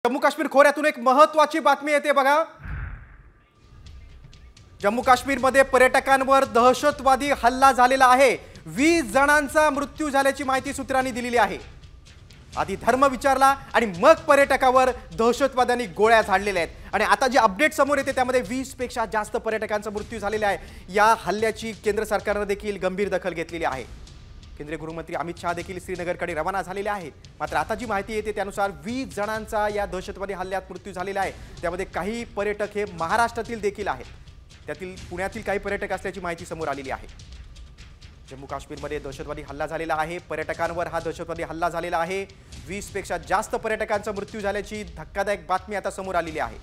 जम्मू काश्मीर खोऱ्यातून एक महत्त्वाची बातमी येते बघा। जम्मू काश्मीरमध्ये पर्यटकांवर दहशतवादी हल्ला झालेला आहे। 20 जणांचा मृत्यू झाल्याची माहिती सूत्रांनी दिलेली आहे। आधी धर्म विचारला आणि मग पर्यटकावर दहशतवाद्यांनी गोळ्या झाडलेल्या आहेत आणि आता जे अपडेट समोर येते त्यामध्ये 20 पेक्षा जास्त पर्यटकांचा मृत्यू झालेला आहे। या हल्ल्याची केंद्र सरकारने देखील गंभीर दखल घेतलेली आहे। केंद्रीय गृहमंत्री अमित शाह देखील श्रीनगरकडे रवाना झालेले आहेत। मात्र आता जी माहिती येते त्यानुसार 20 जणांचा या दहशतवादी हल्ल्यात मृत्यू झालेला आहे। त्यामध्ये काही पर्यटक हे महाराष्ट्रातील देखील आहेत। त्यातील पुण्यातील काही पर्यटक असल्याची माहिती समोर आलेली आहे। जम्मू काश्मीरमध्ये दहशतवादी हल्ला झालेला आहे। पर्यटकांवर हा दहशतवादी हल्ला झालेला आहे। 20 पेक्षा जास्त पर्यटकांचा मृत्यू झाल्याची धक्कादायक बातमी आता समोर आलेली आहे।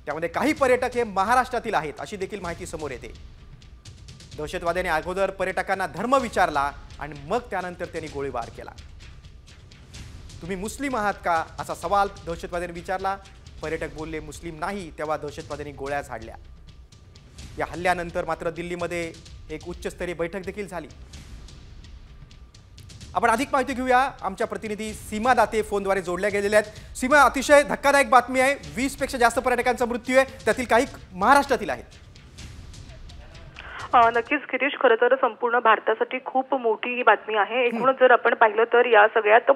त्यामध्ये काही पर्यटक हे महाराष्ट्रातील आहेत अशी देखील माहिती समोर येते। दहशतवाद्यांनी अगोदर पर्यटकांना धर्म विचारला आणि मग त्यानंतर त्यांनी गोळीबार केला। तुम्ही मुस्लिम आहात का असा सवाल दहशतवाद्यांनी विचारला। पर्यटक बोलले मुस्लिम नाही। तेव्हा दहशतवाद्यांनी गोळ्या झाडल्या। या हल्ल्यानंतर मात्र दिल्लीमध्ये एक उच्चस्तरीय बैठक देखील झाली। आपण अधिक माहिती घेऊया। आमच्या प्रतिनिधी सीमा दाते फोनद्वारे जोडल्या गेलेल्या आहेत। सीमा, अतिशय धक्कादायक बातमी आहे। 20 पेक्षा जास्त पर्यटकांचा मृत्यू आहे, त्यातील काही महाराष्ट्रातील आहेत। नक्कीच गिरीश, खरं तर संपूर्ण भारतासाठी खूप मोठी ही बातमी आहे। एकूणच जर आपण पाहिलं तर या सगळ्यात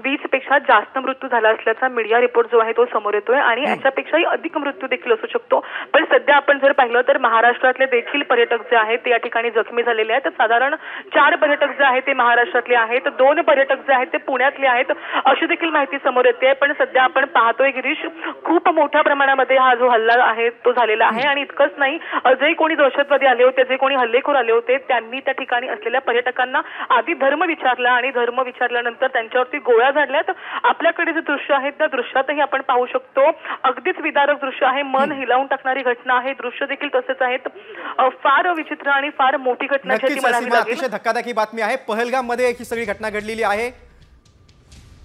20 पेक्षा जास्त मृत्यू झाला असल्याचा मीडिया रिपोर्ट जो आहे तो समोर येतोय आणि याच्यापेक्षाही अधिक मृत्यू देखील असू शकतो। पण सध्या आपण जर पाहिलं तर महाराष्ट्रातले देखील पर्यटक जे आहेत ते या ठिकाणी जखमी झालेले आहेत। साधारण 4 पर्यटक जे आहेत ते महाराष्ट्रातले आहेत, 2 पर्यटक जे आहेत ते पुण्यातले आहेत अशी देखील माहिती समोर येते। पण सध्या आपण पाहतोय गिरीश, खूप मोठ्या प्रमाणामध्ये हा जो हल्ला आहे तो झालेला आहे आणि इतकंच नाही, जे कोणी दहशतवादी आले होते, जे कोणी हल्लेखोर आले होते, त्यांनी त्या ठिकाणी असलेल्या पर्यटकांना आधी धर्म विचारला आणि धर्म विचारल्यानंतर त्यांच्यावरती गोळ्या झाडल्यात। आपल्याकडे जे दृश्य आहे त्या दृश्यातही आपण पाहू शकतो, अगदीच विदारक दृश्य आहे, मन हिलावून टाकणारी घटना आहे। दृश्य देखील तसेच आहेत। फार विचित्र आणि फार मोठी घटना जी म्हणावी लागेल। अतिशय धक्कादायक बातमी आहे। पहलगाम मध्ये ही सगळी घटना घडलेली आहे।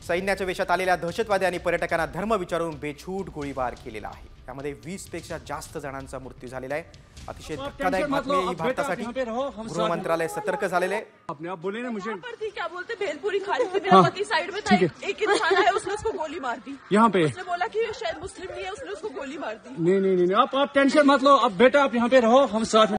सैन्याच्या वेशात आलेल्या दहशतवाद्यांनी पर्यटकांना धर्म विचारून बेछूट गोळीबार केलेला आहे। त्यामध्ये 20 पेक्षा जास्त जणांचा मृत्यू झालेला आहे। अतिशय धक्कादायक बातमी आहे भारतासाठी। गृह मंत्रालय सतर्क झालेले आहे। अपने आप बोले ना मुझे क्या बोलते भेलपुरी खा रही थी, मेरा पति साइड में था, एक इंसान आया उसने उसको गोली मार दी। यहाँ पे उसने बोला कि शायद मुस्लिम नहीं है, उसने उसको गोली मार दी। नहीं, आप टेंशन मत लो। अब बेटा आप यहाँ पे रहो, हम साथ